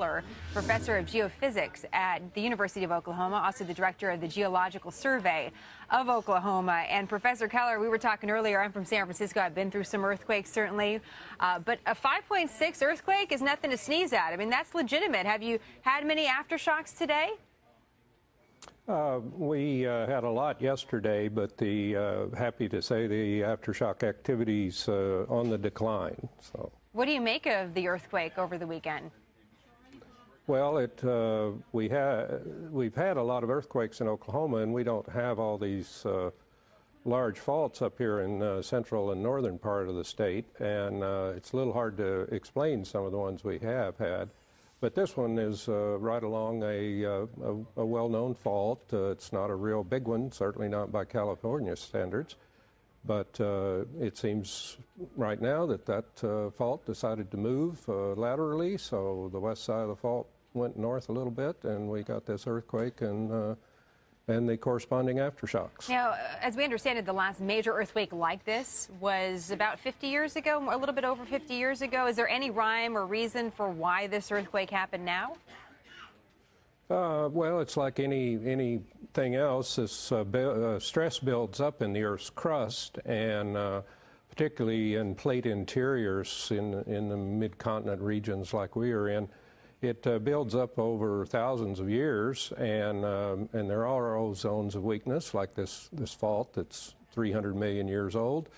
Keller, professor of geophysics at the University of Oklahoma, also the director of the Geological Survey of Oklahoma. And Professor Keller, we were talking earlier, I'm from San Francisco. I've been through some earthquakes, certainly. But a 5.6 earthquake is nothing to sneeze at. I mean, that's legitimate. Have you had many aftershocks today? We had a lot yesterday, but happy to say the aftershock activity's on the decline. So, what do you make of the earthquake over the weekend? Well, we've had a lot of earthquakes in Oklahoma, and we don't have all these large faults up here in the central and northern part of the state, and it's a little hard to explain some of the ones we have had. But this one is right along a well-known fault. It's not a real big one, certainly not by California standards. But it seems right now that fault decided to move laterally, so the west side of the fault went north a little bit, and we got this earthquake and the corresponding aftershocks. Now, as we understand it, the last major earthquake like this was about 50 years ago, a little bit over 50 years ago. Is there any rhyme or reason for why this earthquake happened now? Well, it's like anything else. This stress builds up in the Earth's crust, and particularly in plate interiors in the mid-continent regions like we are in. It builds up over thousands of years, and there are all zones of weakness, like this fault that's 300 million years old,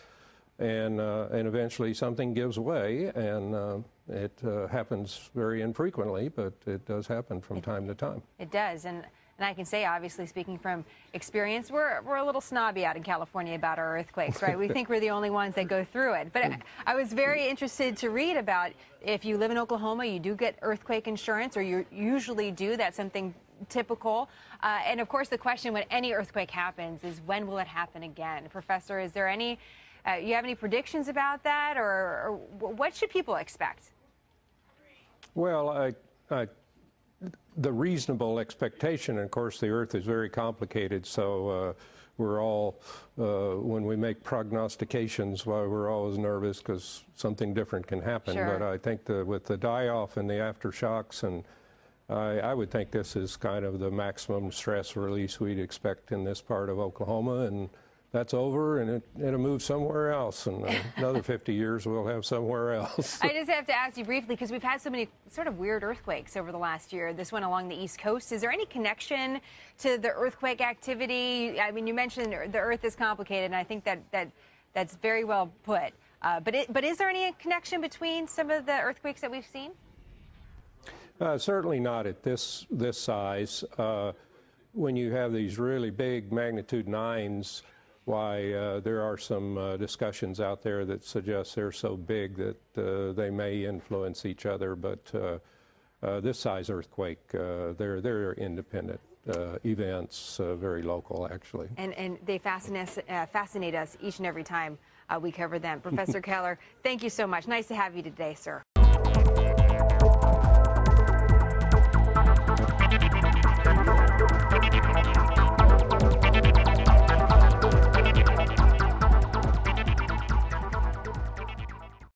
and eventually something gives way, and it happens very infrequently, but it does happen from time to time. It does, and I can say, obviously, speaking from experience, we're a little snobby out in California about our earthquakes, right? We think we're the only ones that go through it. But I was very interested to read about if you live in Oklahoma, you do get earthquake insurance, or you usually do. That's something typical. And, of course, the question when any earthquake happens is when will it happen again? Professor, is there any, you have any predictions about that, or what should people expect? Well, the reasonable expectation, and of course, the Earth is very complicated, so we're all, when we make prognostications, well, we're always nervous because something different can happen. Sure. But I think with the die-off and the aftershocks, and I would think this is kind of the maximum stress release we'd expect in this part of Oklahoma, and that's over, and it'll move somewhere else, and another 50 years we'll have somewhere else. I just have to ask you briefly, because we've had so many sort of weird earthquakes over the last year. This one along the East Coast. Is there any connection to the earthquake activity? I mean, you mentioned the Earth is complicated, and I think that's very well put. But is there any connection between some of the earthquakes that we've seen? Certainly not at this size. When you have these really big magnitude 9s, why there are some discussions out there that suggest they're so big that they may influence each other, but this size earthquake, they're independent events, very local actually. And they fascinate us each and every time we cover them. Professor Keller, thank you so much. Nice to have you today, sir.